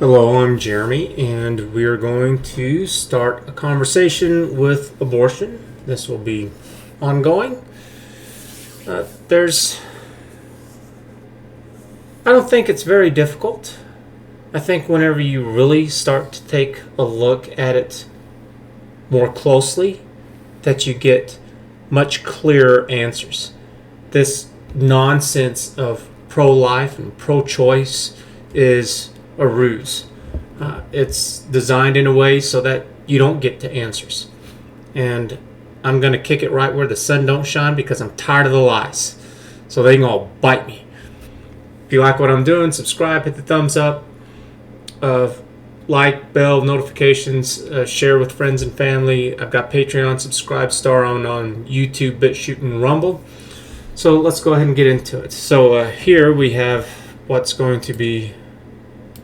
Hello, I'm Jeremy, and we're going to start a conversation with abortion. This will be ongoing. I don't think it's very difficult. I think whenever you really start to take a look at it more closely, that you get much clearer answers. This nonsense of pro-life and pro-choice is a ruse. It's designed in a way so that you don't get to answers. And I'm going to kick it right where the sun don't shine because I'm tired of the lies. So they can all bite me. If you like what I'm doing, subscribe, hit the thumbs up, like, bell, notifications, share with friends and family. I've got Patreon, subscribe, star on YouTube, Bitchute, and Rumble. So let's go ahead and get into it. So here we have what's going to be,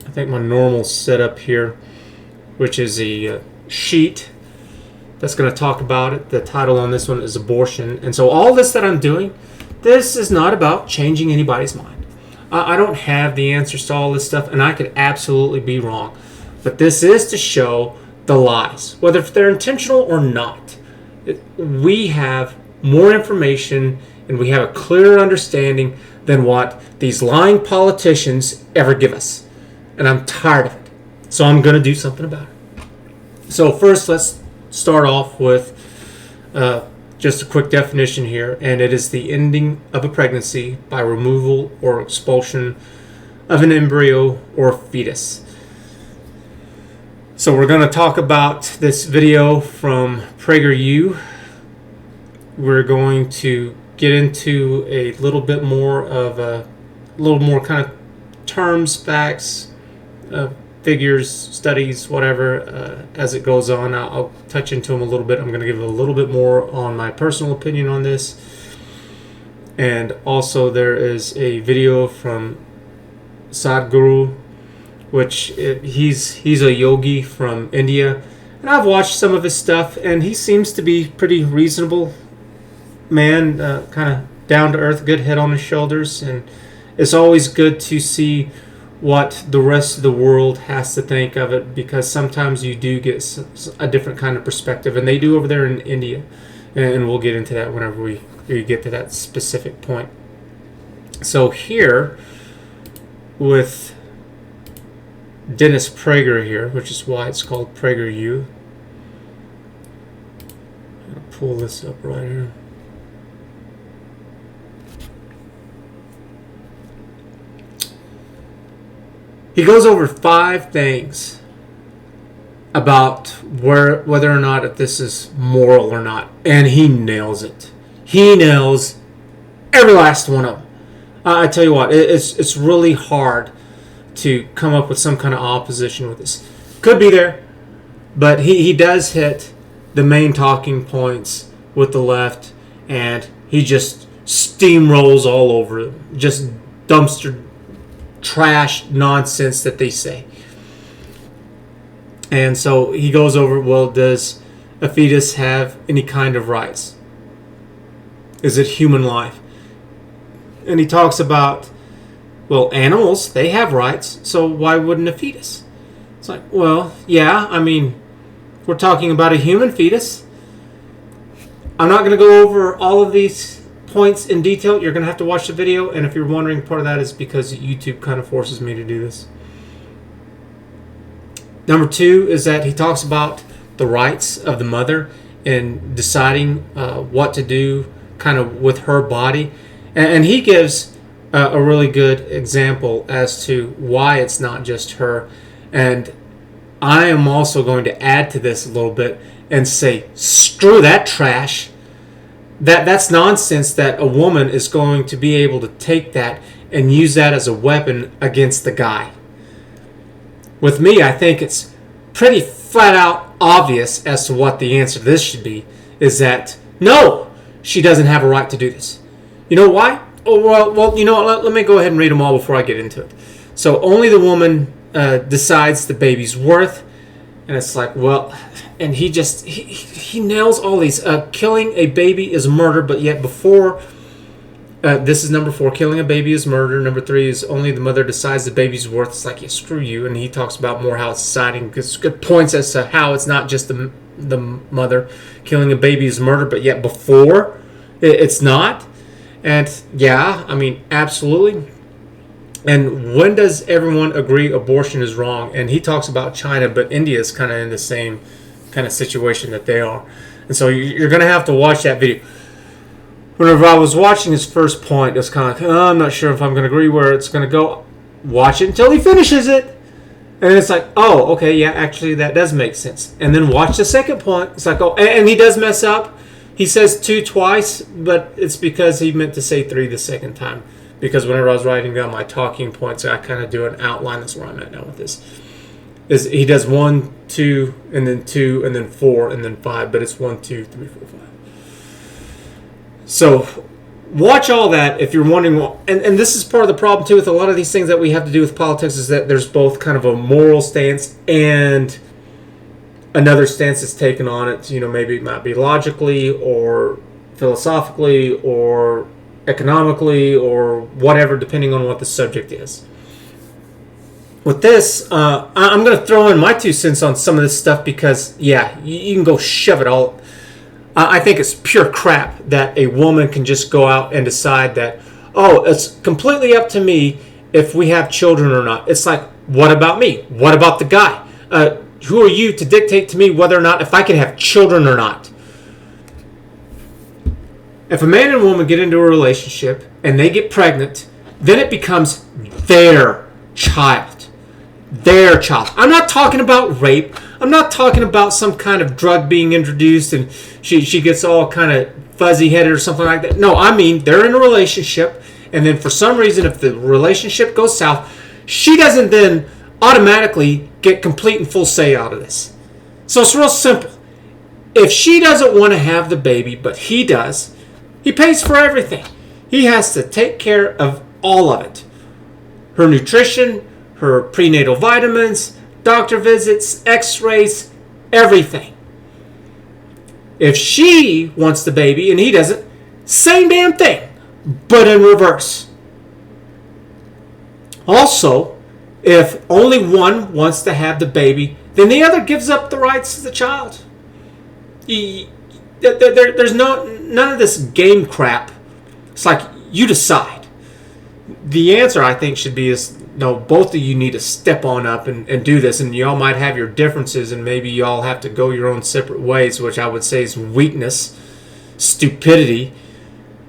I think, my normal setup here, which is a sheet that's going to talk about it. The title on this one is abortion. And so all this that I'm doing, this is not about changing anybody's mind. I don't have the answers to all this stuff, and I could absolutely be wrong. But this is to show the lies, whether they're intentional or not. We have more information, and we have a clearer understanding than what these lying politicians ever give us. And I'm tired of it. So I'm going to do something about it. So first, let's start off with just a quick definition here. And it is the ending of a pregnancy by removal or expulsion of an embryo or fetus. So we're going to talk about this video from PragerU. We're going to get into a little bit more kind of terms, facts, figures, studies, whatever, as it goes on. I'll touch into them a little bit. I'm going to give a little bit more on my personal opinion on this. And also there is a video from Sadhguru, which he's a yogi from India. And I've watched some of his stuff, and he seems to be pretty reasonable man, kind of down to earth, good head on his shoulders. And it's always good to see what the rest of the world has to think of it, because sometimes you do get a different kind of perspective, and they do over there in India, and we'll get into that whenever we get to that specific point. So here with Dennis Prager here, which is why it's called PragerU. I'm going to pull this up right here. He goes over 5 things about whether or not this is moral or not, and he nails it. He nails every last one of them. I tell you what, it's really hard to come up with some kind of opposition with this. Could be there, but he does hit the main talking points with the left, and he just steamrolls all over it. Just dumpster trash nonsense that they say. And so he goes over, well, does a fetus have any kind of rights? Is it human life? And he talks about, well, animals, they have rights, so why wouldn't a fetus? It's like, well, yeah, I mean, we're talking about a human fetus. I'm not going to go over all of these points in detail. You're going to have to watch the video, and if you're wondering, part of that is because YouTube kind of forces me to do this. Number 2 is that he talks about the rights of the mother in deciding what to do kind of with her body, and he gives a really good example as to why it's not just her. And I am also going to add to this a little bit and say, screw that trash. That's nonsense that a woman is going to be able to take that and use that as a weapon against the guy. With me, I think it's pretty flat out obvious as to what the answer to this should be, is that no, she doesn't have a right to do this. You know why? Oh, well, you know what? Let me go ahead and read them all before I get into it. So only the woman decides the baby's worth. And it's like, well, and he nails all these. Killing a baby is murder, but yet before This is number 4. Killing a baby is murder. Number 3 is only the mother decides the baby's worth. It's like, yeah, screw you. And he talks about more how it's deciding. Good points as to how it's not just the mother. Killing a baby is murder, but yet before it's not. And yeah, I mean, absolutely. And when does everyone agree abortion is wrong? And he talks about China, but India is kind of in the same kind of situation that they are. And so you're going to have to watch that video. Whenever I was watching his first point, it was kind of like, oh, I'm not sure if I'm going to agree where it's going to go. Watch it until he finishes it. And it's like, oh, okay, yeah, actually that does make sense. And then watch the second point. It's like, oh, and he does mess up. He says 2 twice, but it's because he meant to say 3 the second time. Because whenever I was writing down my talking points, I kind of do an outline. That's where I'm at now with this. Is he does 1, 2, and then 2, and then 4, and then 5. But it's 1, 2, 3, 4, 5. So watch all that if you're wondering. And this is part of the problem too with a lot of these things that we have to do with politics, is that there's both kind of a moral stance and another stance that's taken on it. You know, maybe it might be logically or philosophically or economically or whatever, depending on what the subject is. With this, I'm going to throw in my 2 cents on some of this stuff because, yeah, you can go shove it all. I think it's pure crap that a woman can just go out and decide that, oh, it's completely up to me if we have children or not. It's like, what about me? What about the guy? Who are you to dictate to me whether or not if I can have children or not? If a man and a woman get into a relationship and they get pregnant, then it becomes their child. Their child. I'm not talking about rape. I'm not talking about some kind of drug being introduced and she gets all kind of fuzzy-headed or something like that. No, I mean, they're in a relationship, and then for some reason, if the relationship goes south, she doesn't then automatically get complete and full say out of this. So it's real simple. If she doesn't want to have the baby, but he does, he pays for everything. He has to take care of all of it. Her nutrition, her prenatal vitamins, doctor visits, x-rays, everything. If she wants the baby and he doesn't, same damn thing, but in reverse. Also, if only one wants to have the baby, then the other gives up the rights to the child. There's none of this game crap. It's like, you decide. The answer, I think, should be is, no, both of you need to step on up and do this. And y'all might have your differences and maybe y'all have to go your own separate ways, which I would say is weakness, stupidity.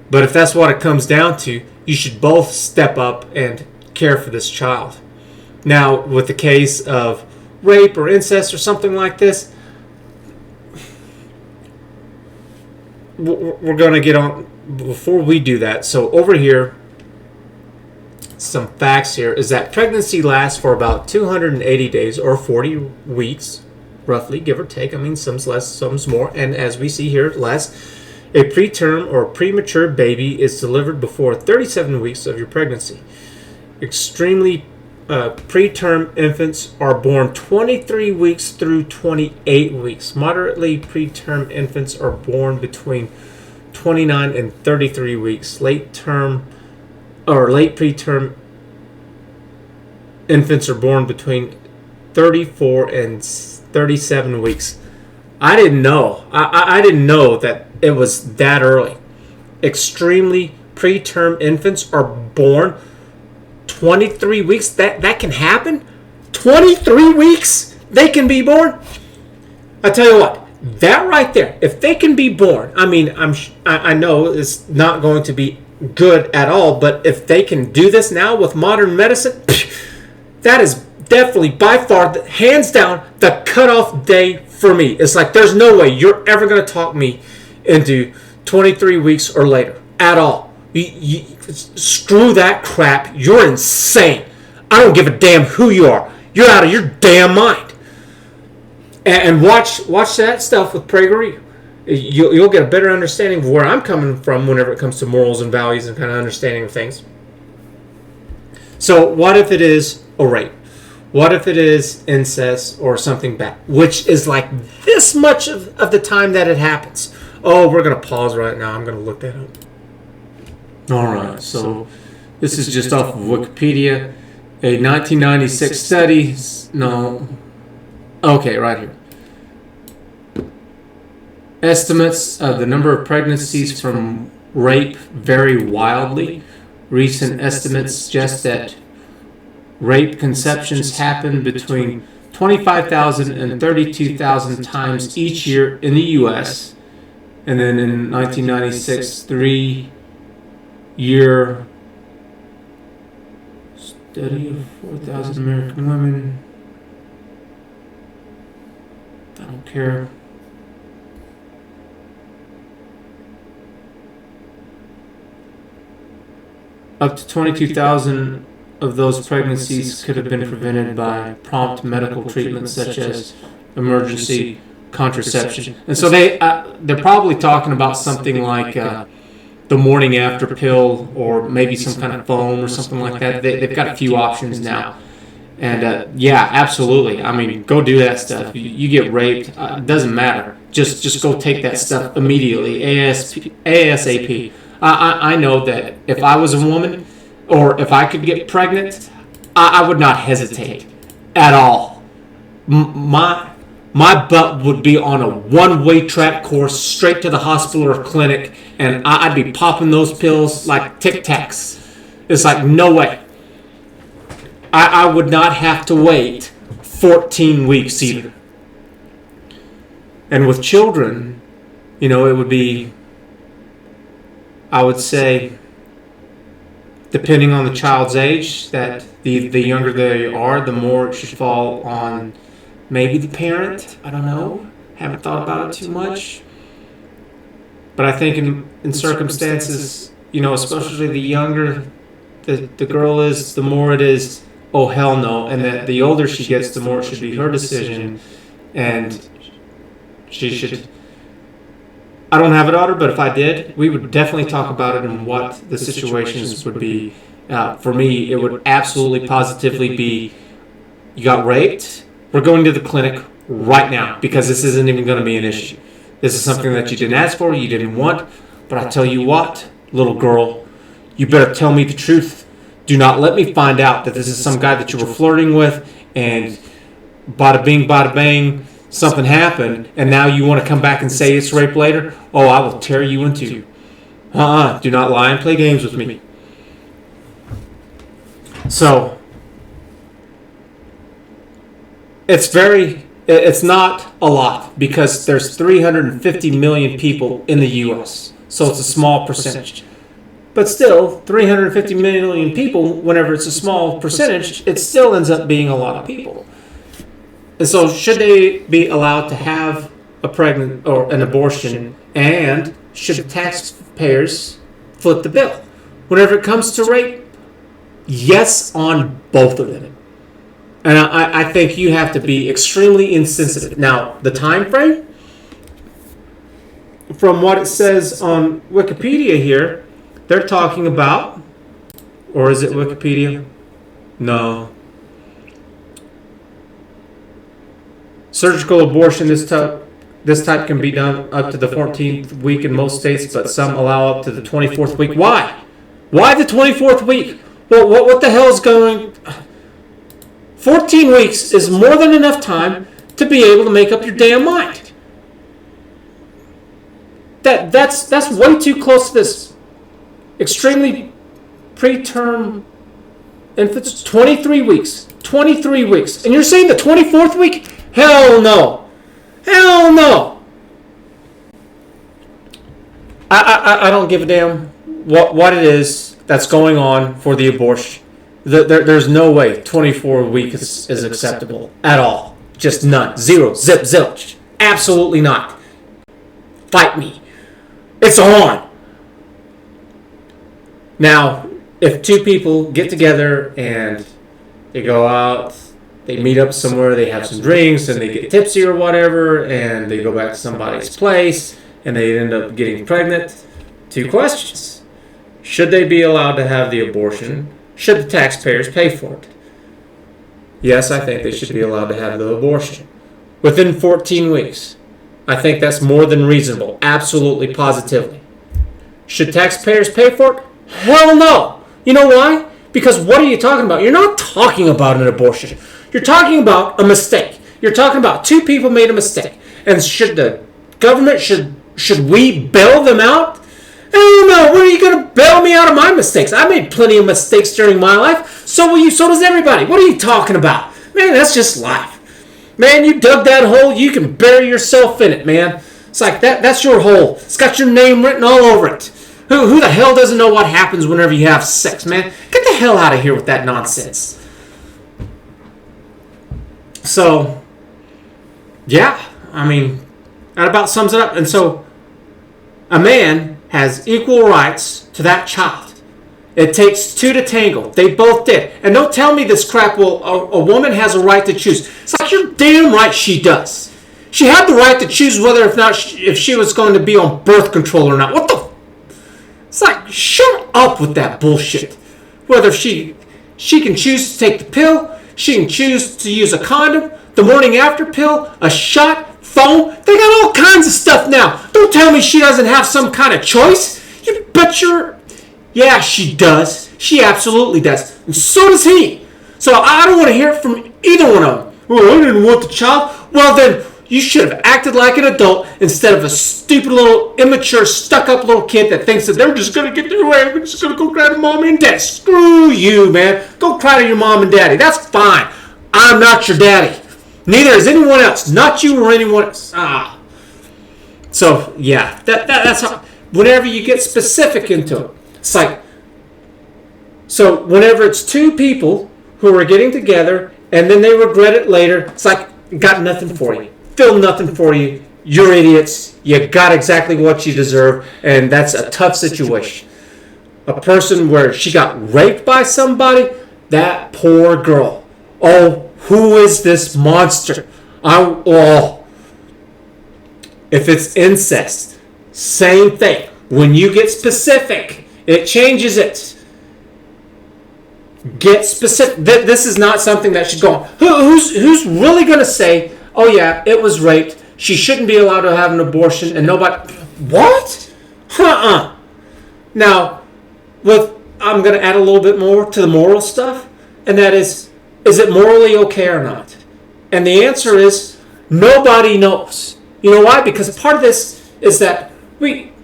But if that's what it comes down to, you should both step up and care for this child. Now, with the case of rape or incest or something like this, we're going to get on before we do that. So over here, some facts here is that pregnancy lasts for about 280 days or 40 weeks, roughly, give or take. I mean, some's less, some's more. And as we see here, less. A preterm or premature baby is delivered before 37 weeks of your pregnancy. Extremely preterm infants are born 23 weeks through 28 weeks. Moderately preterm infants are born between 29 and 33 weeks. Late preterm infants are born between 34 and 37 weeks. I didn't know. I didn't know that it was that early. Extremely preterm infants are born 23 weeks. That can happen? 23 weeks they can be born? I tell you what, that right there, if they can be born, I mean, I know it's not going to be good at all, but if they can do this now with modern medicine, that is definitely by far, hands down, the cutoff day for me. It's like there's no way you're ever going to talk me into 23 weeks or later at all. Screw that crap. You're insane. I don't give a damn who you are. You're out of your damn mind. And watch that stuff with PragerU. You'll get a better understanding of where I'm coming from whenever it comes to morals and values and kind of understanding of things. So what if it is a rape? What if it is incest or something bad? Which is like this much of the time that it happens. Oh, we're going to pause right now. I'm going to look that up. All right, so this is just off of Wikipedia. A 1996 study. No. Okay, right here. Estimates of the number of pregnancies from rape vary wildly. Recent estimates suggest that rape conceptions happen between 25,000 and 32,000 times each year in the U.S. And then in 1996, 3-year study of 4,000 American women. I don't care. Up to 22,000 of those pregnancies could have been prevented by prompt medical treatments such as emergency contraception. And so they're probably talking about something like the morning after pill, or maybe some kind of foam or something like that. They've got a few options now. And yeah, absolutely. I mean, go do that stuff. You get raped, it doesn't matter. Just go take that stuff immediately, ASAP. I know that if I was a woman, or if I could get pregnant, I would not hesitate at all. My butt would be on a one-way track course straight to the hospital or clinic, and I'd be popping those pills like Tic Tacs. It's like, no way. I would not have to wait 14 weeks either. And with children, it would be, I would say, depending on the child's age, that the younger they are, the more it should fall on maybe the parent. I don't know. Haven't thought about it too much. But I think in circumstances, especially the younger the girl is, the more it is, oh, hell no. And that the older she gets, the more it should be her decision. And she should... I don't have a daughter, but if I did, we would definitely talk about it and what the situations would be. For me, it would absolutely positively be, you got raped, we're going to the clinic right now, because this isn't even going to be an issue. This is something that you didn't ask for, you didn't want, but I tell you what, little girl, you better tell me the truth. Do not let me find out that this is some guy that you were flirting with, and bada bing, bada bang, something happened, and now you want to come back and say it's rape later? Oh, I will tear you in two. Do not lie and play games with me. So, it's not a lot, because there's 350 million people in the U.S., so it's a small percentage. But still, 350 million people, whenever it's a small percentage, it still ends up being a lot of people. And so should they be allowed to have a pregnant or an abortion, and should taxpayers foot the bill? Whenever it comes to rape, yes on both of them. And I think you have to be extremely insensitive. Now, the time frame, from what it says on Wikipedia here, they're talking about, or is it Wikipedia? No. Surgical abortion, this type can be done up to the 14th week in most states, but some allow up to the 24th week. Why? Why the 24th week? Well, what the hell is going... 14 weeks is more than enough time to be able to make up your damn mind. That's way too close to this extremely preterm infants. 23 weeks. 23 weeks. And you're saying the 24th week? Hell no. Hell no. I don't give a damn what it is that's going on for the abortion. There's no way 24 weeks is acceptable at all. Just none. Zero. Zip. Zilch. Absolutely not. Fight me. It's on. Now, if two people get together and they go out, they meet up somewhere, they have some drinks, and they get tipsy or whatever, and they go back to somebody's place, and they end up getting pregnant, two questions. Should they be allowed to have the abortion? Should the taxpayers pay for it? Yes, I think they should be allowed to have the abortion. Within 14 weeks. I think that's more than reasonable. Absolutely, positively. Should taxpayers pay for it? Hell no. You know why? Because what are you talking about? You're not talking about an abortion. You're talking about a mistake. You're talking about two people made a mistake. And should the government, should we bail them out? Hell no. What are you going to bail me out of my mistakes? I made plenty of mistakes during my life. So will you. So does everybody. What are you talking about? Man, that's just life. Man, you dug that hole. You can bury yourself in it, man. It's like that's your hole. It's got your name written all over it. Who the hell doesn't know what happens whenever you have sex, man? Get the hell out of here with that nonsense. So, yeah, I mean, that about sums it up. And so, a man has equal rights to that child. It takes two to tango. They both did. And don't tell me this crap, well, a woman has a right to choose. It's like, you're damn right she does. She had the right to choose whether if she was going to be on birth control or not. What the? It's like, shut up with that bullshit. Whether she can choose to take the pill, she can choose to use a condom, the morning after pill, a shot, foam. They got all kinds of stuff now. Don't tell me she doesn't have some kind of choice. You bet your... Yeah, she does. She absolutely does. And so does he. So I don't want to hear it from either one of them. Well, I didn't want the child. Well, then you should have acted like an adult instead of a stupid little immature, stuck-up little kid that thinks that they're just going to get their way. They're just going to go cry to mommy and daddy. Screw you, man. Go cry to your mom and daddy. That's fine. I'm not your daddy. Neither is anyone else. Not you or anyone else. So, yeah. That's how... Whenever you get specific into it, it's like... So, whenever it's two people who are getting together and then they regret it later, it's like, got nothing for you. Feel nothing for you. You're idiots. You got exactly what you deserve, and that's a tough situation. A person where she got raped by somebody, that poor girl. Oh, who is this monster? If it's incest, same thing. When you get specific, it changes it. Get specific. This is not something that should go on. Who's really going to say, oh yeah, it was raped, she shouldn't be allowed to have an abortion, and nobody... What? Now, I'm going to add a little bit more to the moral stuff, and that is it morally okay or not? And the answer is, nobody knows. You know why? Because part of this is that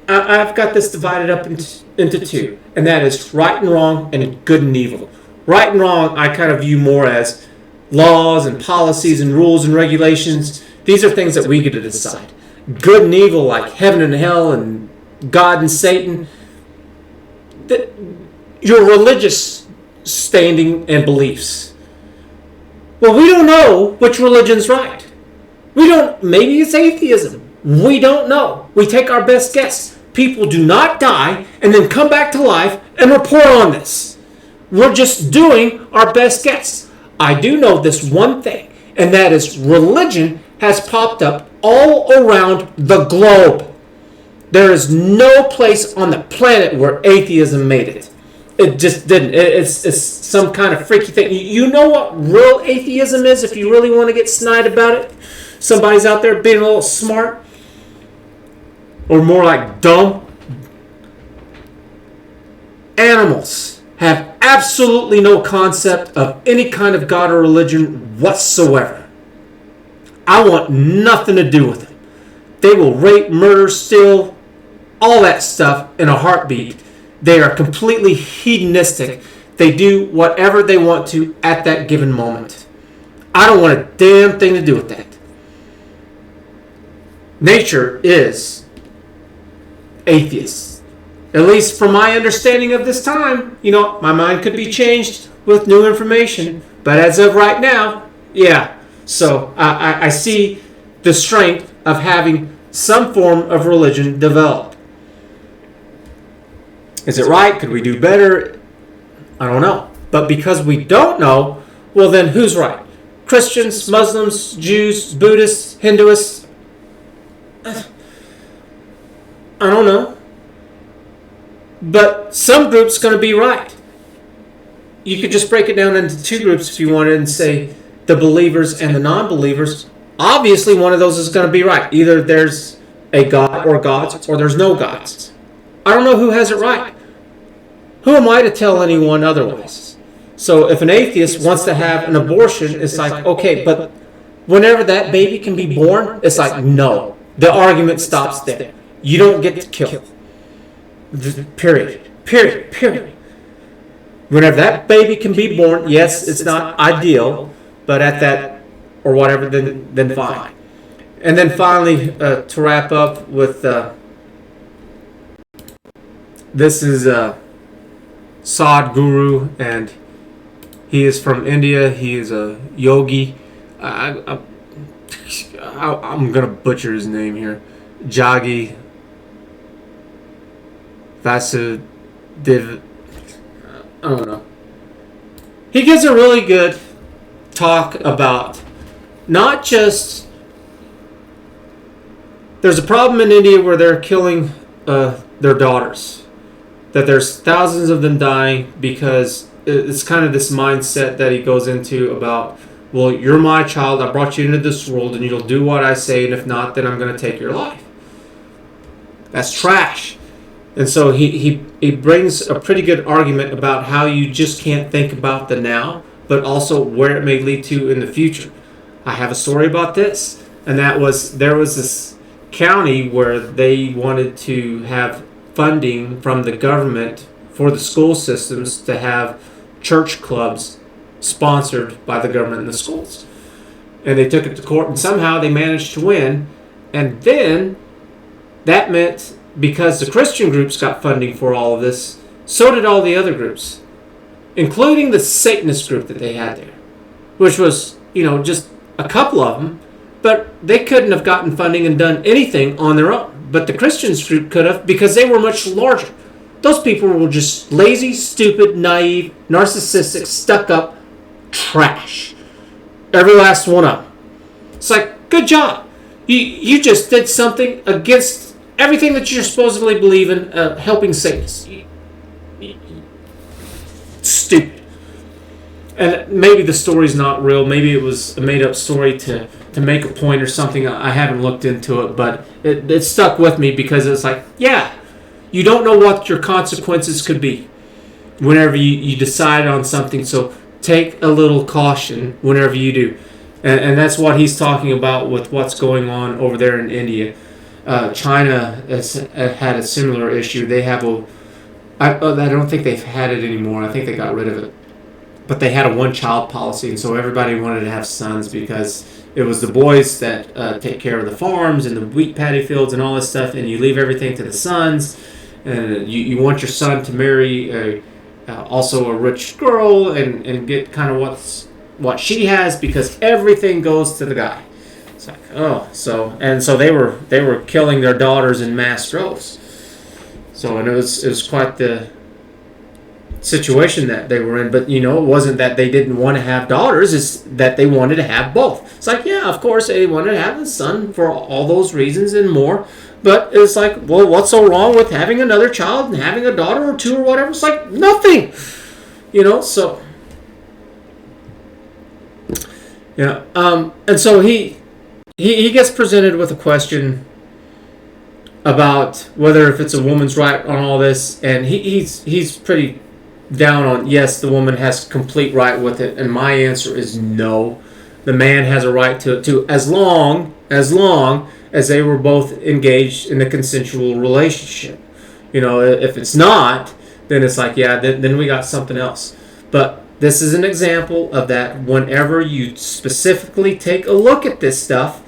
I've got this divided up into two, and that is right and wrong and good and evil. Right and wrong, I kind of view more as laws and policies and rules and regulations. These are things that we get to decide. Good and evil, like heaven and hell and God and Satan. Your religious standing and beliefs. Well, we don't know which religion's right. Maybe it's atheism. We don't know. We take our best guess. People do not die and then come back to life and report on this. We're just doing our best guess. I do know this one thing, and that is religion has popped up all around the globe. There is no place on the planet where atheism made it. It just didn't. It's some kind of freaky thing. You know what real atheism is if you really want to get snide about it? Somebody's out there being a little smart. Or more like dumb. Animals have absolutely no concept of any kind of God or religion whatsoever. I want nothing to do with them. They will rape, murder, steal, all that stuff in a heartbeat. They are completely hedonistic. They do whatever they want to at that given moment. I don't want a damn thing to do with that. Nature is atheist. At least from my understanding of this time. You know, my mind could be changed with new information. But as of right now, yeah. So I see the strength of having some form of religion develop. Is it right? Could we do better? I don't know. But because we don't know, well then who's right? Christians, Muslims, Jews, Buddhists, Hinduists? I don't know. But some group's going to be right. You could just break it down into two groups if you wanted and say the believers and the non-believers. Obviously, one of those is going to be right. Either there's a God or gods, or there's no gods. I don't know who has it right. who am I to tell anyone otherwise? So if an atheist wants to have an abortion, it's like, okay, but whenever that baby can be born, it's like, no. The argument stops there. You don't get to kill. Period. Period. Period. Whenever that baby can be born, yes, it's not ideal, but at that, or whatever, then fine. And then finally, to wrap up with, this is Sadhguru, and he is from India. He is a yogi. I'm gonna butcher his name here. Jagi Vasudev. I don't know. He gives a really good talk about not just there's a problem in India where they're killing their daughters. That there's thousands of them dying because it's kind of this mindset that he goes into about, well, you're my child, I brought you into this world, and you'll do what I say, and if not, then I'm going to take your life. That's trash. And so he brings a pretty good argument about how you just can't think about the now, but also where it may lead to in the future. I have a story about this, and that was, there was this county where they wanted to have funding from the government for the school systems to have church clubs sponsored by the government in the schools. And they took it to court, and somehow they managed to win. And then that meant, because the Christian groups got funding for all of this, so did all the other groups, including the Satanist group that they had there, which was, just a couple of them, but they couldn't have gotten funding and done anything on their own. But the Christians group could have, because they were much larger. Those people were just lazy, stupid, naive, narcissistic, stuck-up trash. Every last one of them. It's like, good job. You just did something against everything that you supposedly believe in, helping Satanists. Stupid. And maybe the story's not real. Maybe it was a made-up story to make a point or something. I haven't looked into it, but it stuck with me because it's like, yeah, you don't know what your consequences could be whenever you decide on something. So take a little caution whenever you do. And that's what he's talking about with what's going on over there in India. China has had a similar issue. They have I don't think they've had it anymore. I think they got rid of it. But they had a one-child policy, and so everybody wanted to have sons because it was the boys that take care of the farms and the wheat paddy fields and all this stuff, and you leave everything to the sons. And you want your son to marry also a rich girl and get kind of what she has, because everything goes to the guy. It's like, oh, so they were killing their daughters in mass droves. So, and it was quite the situation that they were in, but it wasn't that they didn't want to have daughters, it's that they wanted to have both. It's like, yeah, of course they wanted to have a son for all those reasons and more, but it's like, well, what's so wrong with having another child and having a daughter or two or whatever? It's like nothing, so yeah. And so he gets presented with a question about whether if it's a woman's right on all this, and he's pretty down on, yes, the woman has complete right with it, and my answer is no. The man has a right to it too, as long as they were both engaged in a consensual relationship. If it's not, then it's like, yeah, then we got something else. But this is an example of that. Whenever you specifically take a look at this stuff,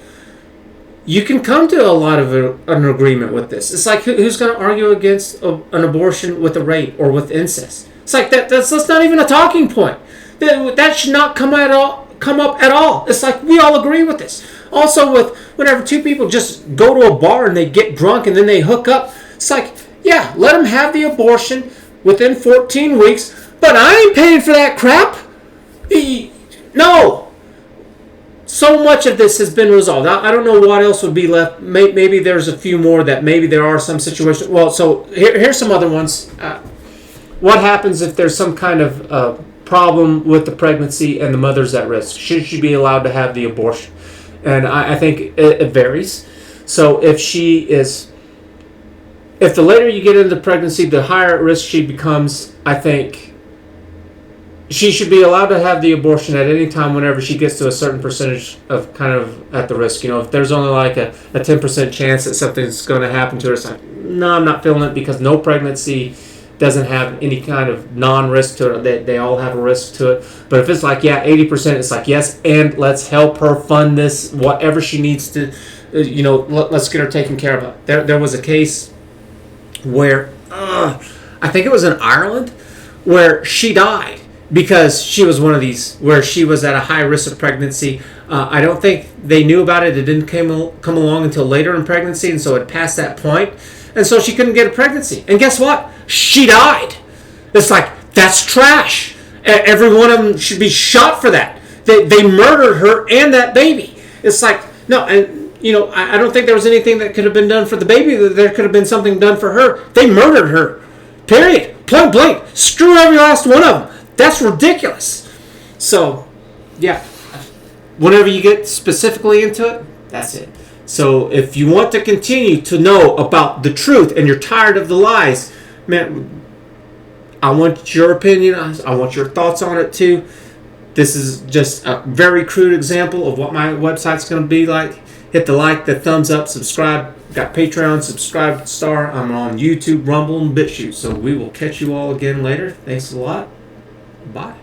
you can come to a lot of an agreement with this. It's like, who's going to argue against an abortion with a rape or with incest? It's like that's not even a talking point. That should not come up at all. It's like, we all agree with this. Also, with whenever two people just go to a bar and they get drunk and then they hook up, it's like, yeah, let them have the abortion within 14 weeks, but I ain't paying for that crap. No. So much of this has been resolved. I don't know what else would be left. Maybe there's a few more that maybe there are some situations. Well, so here's some other ones. What happens if there's some kind of problem with the pregnancy and the mother's at risk? Should she be allowed to have the abortion? And I think it varies. So if she is if the later you get into pregnancy, the higher at risk she becomes. I think she should be allowed to have the abortion at any time whenever she gets to a certain percentage of kind of at the risk. You know, if there's only like a 10% chance that something's going to happen to her, it's like, no, I'm not feeling it, because no pregnancy doesn't have any kind of non-risk to it. They all have a risk to it. But if it's like, yeah, 80%, it's like, yes, and let's help her fund this, whatever she needs to, let's get her taken care of. There was a case where, I think it was in Ireland, where she died because she was one of these, where she was at a high risk of pregnancy. I don't think they knew about it. It didn't come along until later in pregnancy, and so it passed that point. And so she couldn't get a pregnancy. And guess what? She died. It's like, that's trash. Every one of them should be shot for that. They murdered her and that baby. It's like, no, and I don't think there was anything that could have been done for the baby. There could have been something done for her. They murdered her. Period. Point blank. Screw every last one of them. That's ridiculous. So, yeah. Whenever you get specifically into it, that's it. So if you want to continue to know about the truth and you're tired of the lies, man, I want your opinion. I want your thoughts on it too. This is just a very crude example of what my website's going to be like. Hit the like, the thumbs up, subscribe. Got Patreon, subscribe, star. I'm on YouTube, Rumble, and Bitchute. So we will catch you all again later. Thanks a lot. Bye.